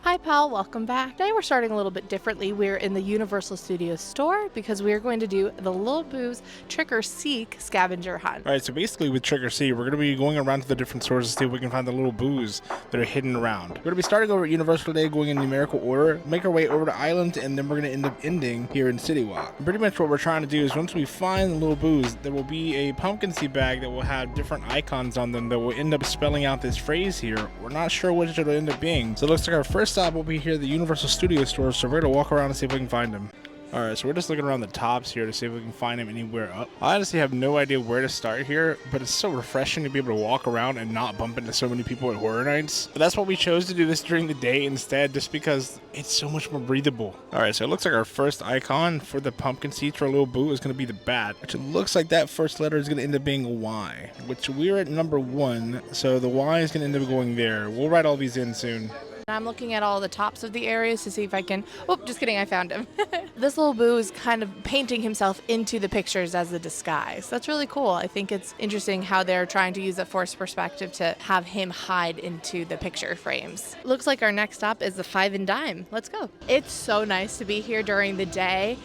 Hi pal, welcome back. Today we're starting a little bit differently. We're in the Universal Studios store because we're going to do the Lil Boo's Trick or Seek scavenger hunt. Alright, so basically with Trick or Seek, we're going to be going around to the different stores to see if we can find the Lil Boos that are hidden around. We're going to be starting over at Universal today, going in numerical order, make our way over to Island, and then we're going to end up ending here in City Walk. And pretty much what we're trying to do is once we find the Lil Boos, there will be a pumpkin seed bag that will have different icons on them that will end up spelling out this phrase here. We're not sure which it'll end up being. So it looks like our first stop will be here at the Universal Studios store, so we're going to walk around and see if we can find them. Alright, so we're just looking around the tops here to see if we can find him anywhere up. I honestly have no idea where to start here, but it's so refreshing to be able to walk around and not bump into so many people at Horror Nights. But that's why we chose to do this during the day instead, just because it's so much more breathable. Alright, so it looks like our first icon for the pumpkin seeds for Lil Boo is going to be the bat, which it looks like that first letter is going to end up being a Y, which we're at number 1, so the Y is going to end up going there. We'll write all these in soon. I'm looking at all the tops of the areas to see if I can... Oh, just kidding, I found him. This Lil Boo is kind of painting himself into the pictures as a disguise. That's really cool. I think it's interesting how they're trying to use a forced perspective to have him hide into the picture frames. Looks like our next stop is the Five and Dime. Let's go. It's so nice to be here during the day.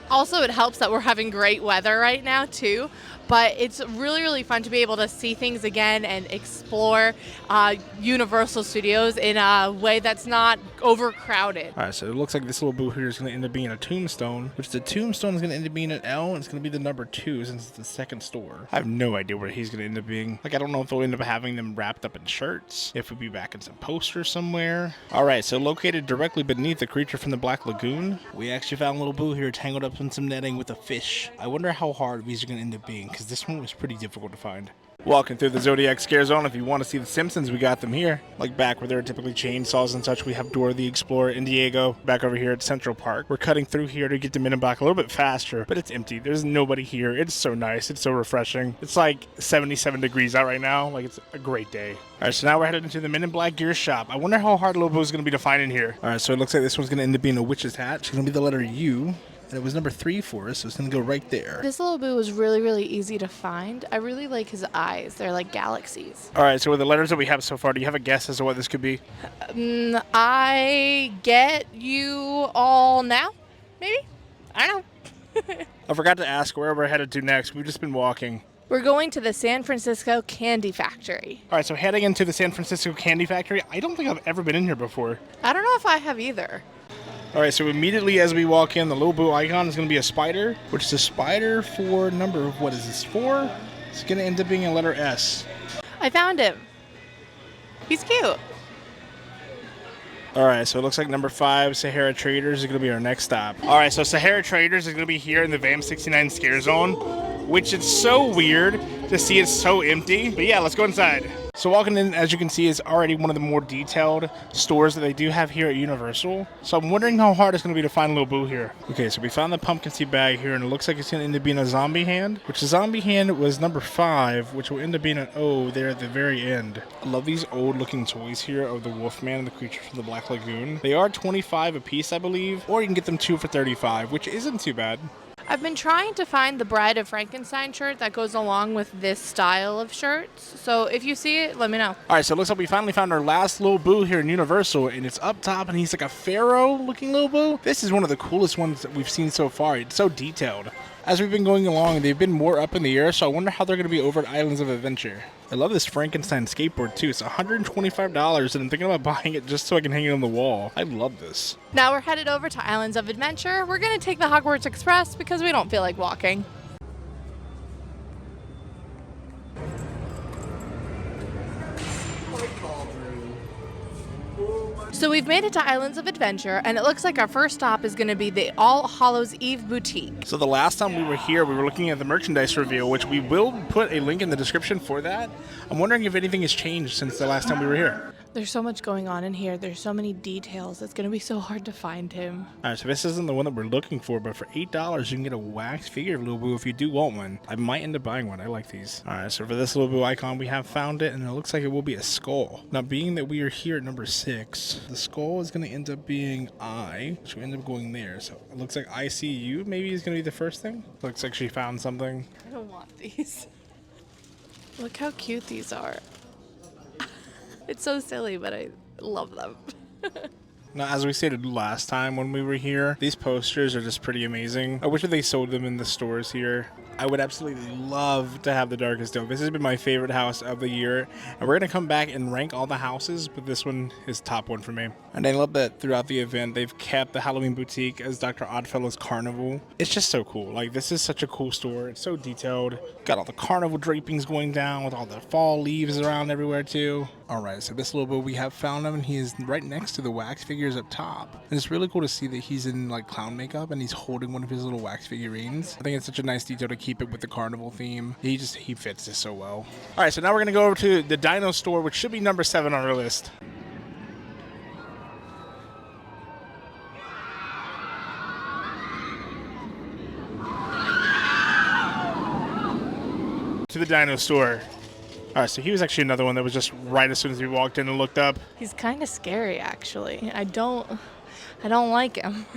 Also, it helps that we're having great weather right now too, but it's really fun to be able to see things again and explore Universal Studios in a way that's not overcrowded. Alright, so it looks like this Lil Boo here is going to end up being a tombstone, which the tombstone is going to end up being an L, and it's going to be the number 2 since it's the second store. I have no idea where he's going to end up being. Like, I don't know if they'll end up having them wrapped up in shirts, if we'll be back in some posters somewhere. Alright, so located directly beneath the creature from the Black Lagoon, we actually found Lil Boo here tangled up in some netting with a fish. I wonder how hard these are going to end up being, because this one was pretty difficult to find. Walking through the Zodiac Scare Zone, if you want to see the Simpsons, we got them here. Like back where there are typically chainsaws and such, we have Dora the Explorer in Diego. Back over here at Central Park, we're cutting through here to get the Men in Black a little bit faster, but it's empty. There's nobody here. It's so nice. It's so refreshing. It's like 77 degrees out right now. Like, it's a great day. Alright, so now we're headed into the Men in Black gear shop. I wonder how hard Lil Boo is going to be to find in here. Alright, so it looks like this one's going to end up being a witch's hat. It's going to be the letter U. And it was number 3 for us, so it's going to go right there. This Lil Boo was really easy to find. I really like his eyes. They're like galaxies. Alright, so with the letters that we have so far, do you have a guess as to what this could be? I get you all now? Maybe? I don't know. I forgot to ask where we're headed to next. We've just been walking. We're going to the San Francisco Candy Factory. Alright, so heading into the San Francisco Candy Factory. I don't think I've ever been in here before. I don't know if I have either. Alright, so immediately as we walk in, the Lil Boo icon is going to be a spider, which is a spider for number, what is this, 4? It's going to end up being a letter S. I found him. He's cute. Alright, so it looks like number 5, Sahara Traders, is going to be our next stop. Alright, so Sahara Traders is going to be here in the VAM 69 Scare Zone, which is so weird to see it so empty. But yeah, let's go inside. So walking in, as you can see, is already one of the more detailed stores that they do have here at Universal. So I'm wondering how hard it's going to be to find Lil Boo here. Okay, so we found the pumpkin seed bag here, and it looks like it's going to end up being a zombie hand, which the zombie hand was number 5, which will end up being an O there at the very end. I love these old looking toys here of the Wolfman and the creature from the Black Lagoon. They are 25 a piece, I believe, or you can get them 2 for 35, which isn't too bad. I've been trying to find the Bride of Frankenstein shirt that goes along with this style of shirts. So if you see it, let me know. Alright, so it looks like we finally found our last Lil Boo here in Universal, and it's up top, and he's like a pharaoh looking Lil Boo. This is one of the coolest ones that we've seen so far. It's so detailed. As we've been going along, they've been more up in the air, so I wonder how they're going to be over at Islands of Adventure. I love this Frankenstein skateboard too. It's $125, and I'm thinking about buying it just so I can hang it on the wall. I love this. Now we're headed over to Islands of Adventure. We're going to take the Hogwarts Express because we don't feel like walking. So we've made it to Islands of Adventure, and it looks like our first stop is going to be the All Hallows Eve Boutique. So the last time we were here, we were looking at the merchandise reveal, which we will put a link in the description for that. I'm wondering if anything has changed since the last time we were here. There's so much going on in here. There's so many details. It's going to be so hard to find him. Alright, so this isn't the one that we're looking for, but for $8, you can get a wax figure of Lil Boo if you do want one. I might end up buying one. I like these. Alright, so for this Lil Boo icon, we have found it, and it looks like it will be a skull. Now, being that we are here at number 6, the skull is going to end up being I, which will end up going there. So it looks like ICU maybe is going to be the first thing. Looks like she found something. I don't want these. Look how cute these are. It's so silly, but I love them. Now, as we stated last time when we were here, these posters are just pretty amazing. I wish that they sold them in the stores here. I would absolutely love to have the Darkest Dome. This has been my favorite house of the year, and we're going to come back and rank all the houses, but this one is top one for me. And I love that throughout the event, they've kept the Halloween Boutique as Dr. Oddfellow's Carnival. It's just so cool. Like, this is such a cool store. It's so detailed. Got all the carnival drapings going down with all the fall leaves around everywhere, too. All right, so this little boy, we have found him, and he is right next to the wax figures up top. And it's really cool to see that he's in, like, clown makeup, and he's holding one of his little wax figurines. I think it's such a nice detail to keep it with the carnival theme. He fits this so well. All right, so now we're gonna go over to the Dino store, which should be number 7 on our list. To the Dino store. All right, so he was actually another one that was just right as soon as we walked in and looked up. He's kind of scary, actually. I don't like him.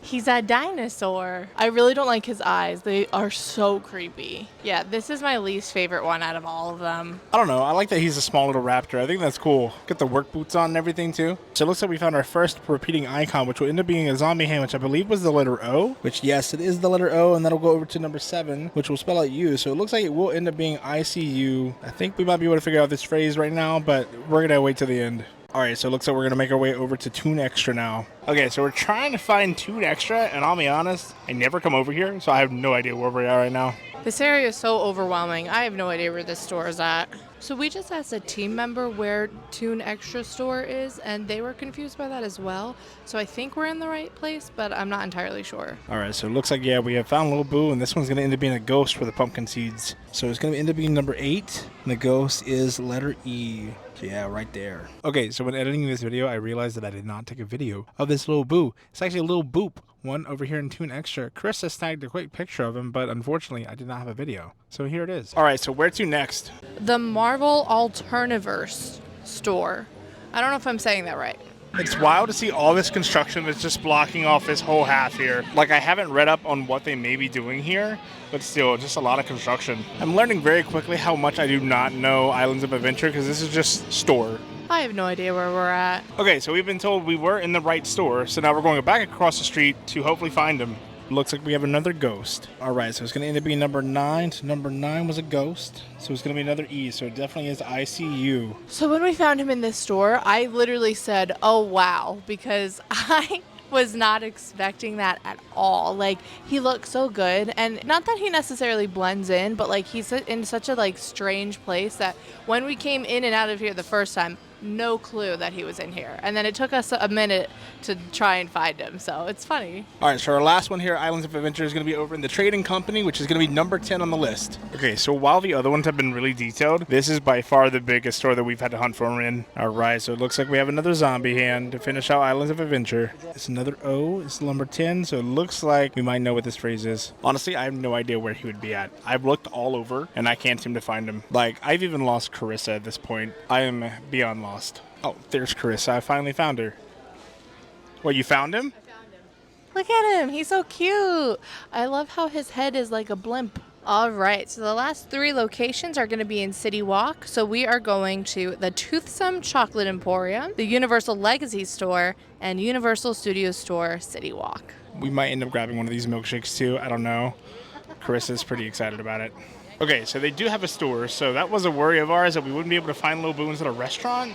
He's a dinosaur. I really don't like his eyes. They are so creepy. Yeah, this is my least favorite one out of all of them. I don't know. I like that he's a small little raptor. I think that's cool. Got the work boots on and everything, too. So it looks like we found our first repeating icon, which will end up being a zombie hand, which I believe was the letter O. Which, yes, it is the letter O, and that'll go over to number 7, which will spell out U. So it looks like it will end up being ICU. I think we might be able to figure out this phrase right now, but we're going to wait till the end. All right, so it looks like we're going to make our way over to Toon Extra now. Okay, so we're trying to find Toon Extra, and I'll be honest, I never come over here, so I have no idea where we are right now. This area is so overwhelming. I have no idea where this store is at. So we just asked a team member where Toon Extra store is, and they were confused by that as well. So I think we're in the right place, but I'm not entirely sure. All right, so it looks like, yeah, we have found Lil Boo, and this one's going to end up being a ghost for the pumpkin seeds. So it's going to end up being number 8, and the ghost is letter E. So yeah, right there. Okay, so when editing this video, I realized that I did not take a video of this Lil Boo. It's actually a Lil Boop, one over here in Toon Extra. Chris has snagged a quick picture of him, but unfortunately, I did not have a video. So here it is. All right, so where to next? The Marvel Alterniverse store. I don't know if I'm saying that right. It's wild to see all this construction that's just blocking off this whole half here. Like, I haven't read up on what they may be doing here, but still, just a lot of construction. I'm learning very quickly how much I do not know Islands of Adventure, because this is just store. I have no idea where we're at. Okay, so we've been told we were in the right store, so now we're going back across the street to hopefully find him. Looks like we have another ghost. All right, so it's going to end up being number 9. So number 9 was a ghost. So it's going to be another E. So it definitely is ICU. So when we found him in this store, I literally said, oh, wow, because I was not expecting that at all. Like, he looks so good. And not that he necessarily blends in, but like he's in such a like strange place that when we came in and out of here the first time, no clue that he was in here. And then it took us a minute to try and find him, so it's funny. All right, so our last one here, Islands of Adventure, is going to be over in the Trading Company, which is going to be number 10 on the list. Okay, so while the other ones have been really detailed, this is by far the biggest store that we've had to hunt for in. All right, so it looks like we have another zombie hand to finish out Islands of Adventure. It's another O, it's number 10, so it looks like we might know what this phrase is. Honestly, I have no idea where he would be at. I've looked all over, and I can't seem to find him. Like, I've even lost Carissa at this point. I am beyond lost. Oh, there's Carissa. I finally found her. What, you found him? I found him. Look at him. He's so cute. I love how his head is like a blimp. All right, so the last 3 locations are going to be in City Walk. So we are going to the Toothsome Chocolate Emporium, the Universal Legacy Store, and Universal Studios Store, City Walk. We might end up grabbing one of these milkshakes too. I don't know. Carissa's pretty excited about it. Okay, so they do have a store. So that was a worry of ours that we wouldn't be able to find Lil Boo at a restaurant.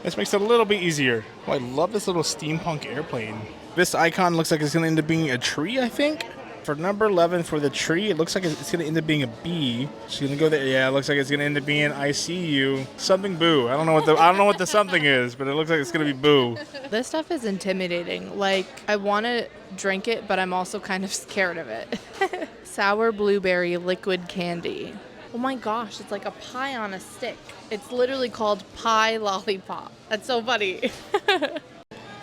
This makes it a little bit easier. Oh, I love this little steampunk airplane. This icon looks like it's going to end up being a tree, I think. For number 11 for the tree, it looks like it's going to end up being a B. She's going to go there. Yeah, it looks like it's going to end up being ICU. Something Boo. I don't know what the something is, but it looks like it's going to be Boo. This stuff is intimidating. Like, I want to drink it, but I'm also kind of scared of it. Sour blueberry liquid candy. Oh my gosh, it's like a pie on a stick. It's literally called Pie Lollipop. That's so funny.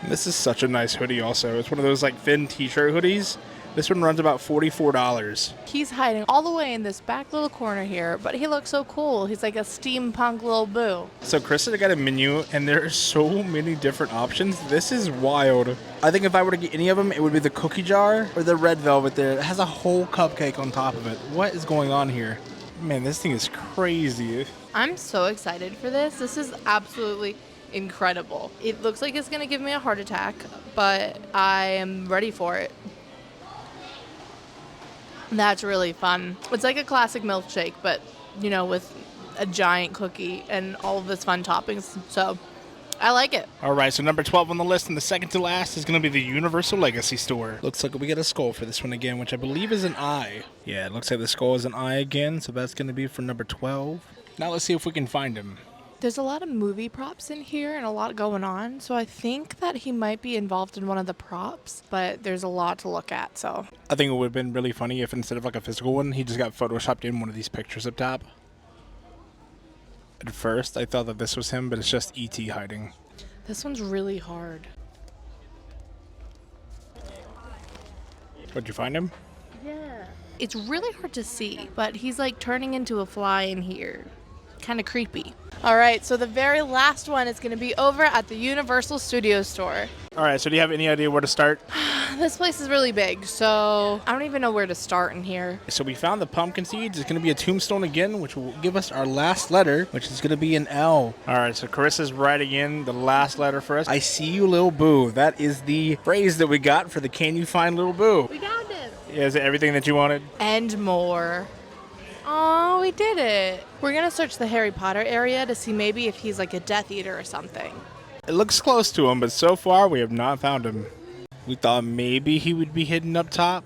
This is such a nice hoodie also. It's one of those like thin t-shirt hoodies. This one runs about $44. He's hiding all the way in this back little corner here, but he looks so cool. He's like a steampunk Lil Boo. So Chris has got a menu, and there are so many different options. This is wild. I think if I were to get any of them, it would be the cookie jar or the red velvet there. It has a whole cupcake on top of it. What is going on here? Man, this thing is crazy. I'm so excited for this. This is absolutely incredible. It looks like it's gonna give me a heart attack, but I am ready for it. That's really fun. It's like a classic milkshake, but with a giant cookie and all of its fun toppings. So I like it. All right, so number 12 on the list, and the second to last is going to be the Universal Legacy Store. Looks like we get a skull for this one again, which I believe is an eye. Yeah, it looks like the skull is an eye again, so that's going to be for number 12. Now let's see if we can find him. There's a lot of movie props in here and a lot going on, so I think that he might be involved in one of the props, but there's a lot to look at, so. I think it would have been really funny if instead of like a physical one, he just got photoshopped in one of these pictures up top. At first, I thought that this was him, but it's just E.T. hiding. This one's really hard. Where'd you find him? Yeah. It's really hard to see, but he's like turning into a fly in here. Kind of creepy. All right, so the very last one is going to be over at the Universal Studios store. All right, so do you have any idea where to start? This place is really big, so I don't even know where to start in here. So we found the pumpkin seeds. It's going to be a tombstone again, which will give us our last letter, which is going to be an L. All right, so Carissa's writing in the last letter for us. I see you, Lil Boo. That is the phrase that we got for the Can You Find Lil Boo? We found him. Is it everything that you wanted? And more. Oh, we did it. We're going to search the Harry Potter area to see maybe if he's like a Death Eater or something. It looks close to him, but so far we have not found him. We thought maybe he would be hidden up top,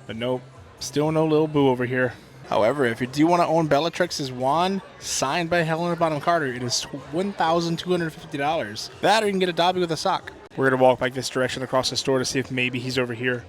but nope. Still no Lil Boo over here. However, if you do want to own Bellatrix's wand, signed by Helena Bonham Carter, it is $1,250. That or you can get a Dobby with a sock. We're going to walk back this direction across the store to see if maybe he's over here.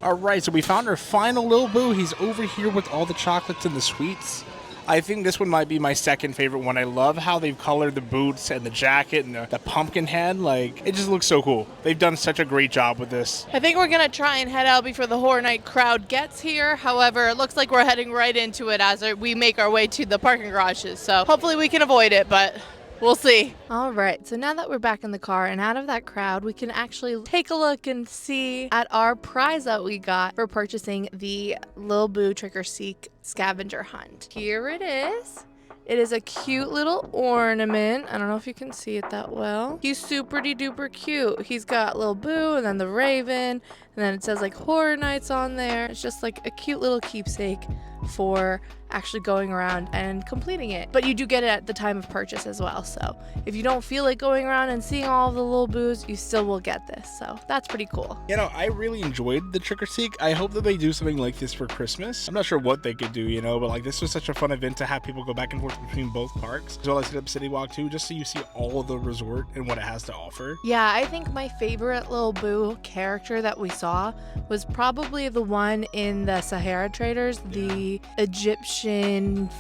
All right, so we found our final Lil Boo. He's over here with all the chocolates and the sweets. I think this one might be my second favorite one. I love how they've colored the boots and the jacket and the pumpkin head. Like, it just looks so cool. They've done such a great job with this. I think we're going to try and head out before the Horror Night crowd gets here. However, it looks like we're heading right into it as we make our way to the parking garages. So hopefully we can avoid it, but we'll see. All right, so now that we're back in the car and out of that crowd, we can actually take a look and see at our prize that we got for purchasing the Lil Boo Trick or Seek scavenger hunt. Here it is. It is a cute little ornament. I don't know if you can see it that well. He's super duper cute. He's got Lil Boo and then the Raven, and then it says like Horror Nights on there. It's just like a cute little keepsake for actually going around and completing it. But you do get it at the time of purchase as well. So if you don't feel like going around and seeing all of the Lil Boos, you still will get this. So that's pretty cool. You know, I really enjoyed the Trick or Seek. I hope that they do something like this for Christmas. I'm not sure what they could do, but like this was such a fun event to have people go back and forth between both parks, as well as hit up City Walk too, just so you see all of the resort and what it has to offer. Yeah, I think my favorite Lil Boo character that we saw was probably the one in the Sahara Traders, the Egyptian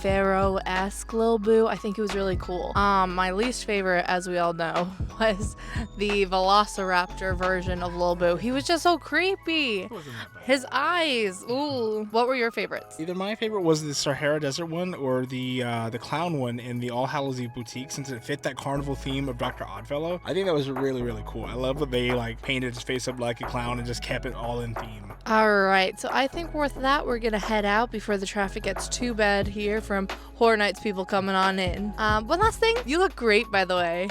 pharaoh-esque Lil Boo. I think it was really cool. My least favorite, as we all know, was the Velociraptor version of Lil Boo. He was just so creepy. His eyes. Ooh. What were your favorites? Either my favorite was the Sahara Desert one or the clown one in the All Hallows Eve boutique, since it fit that carnival theme of Dr. Oddfellow. I think that was really, really cool. I love that they like painted his face up like a clown and just kept it all in theme. All right, so I think with that, we're gonna head out before the traffic gets too bad here from Horror Nights people coming on in. One last thing, you look great, by the way.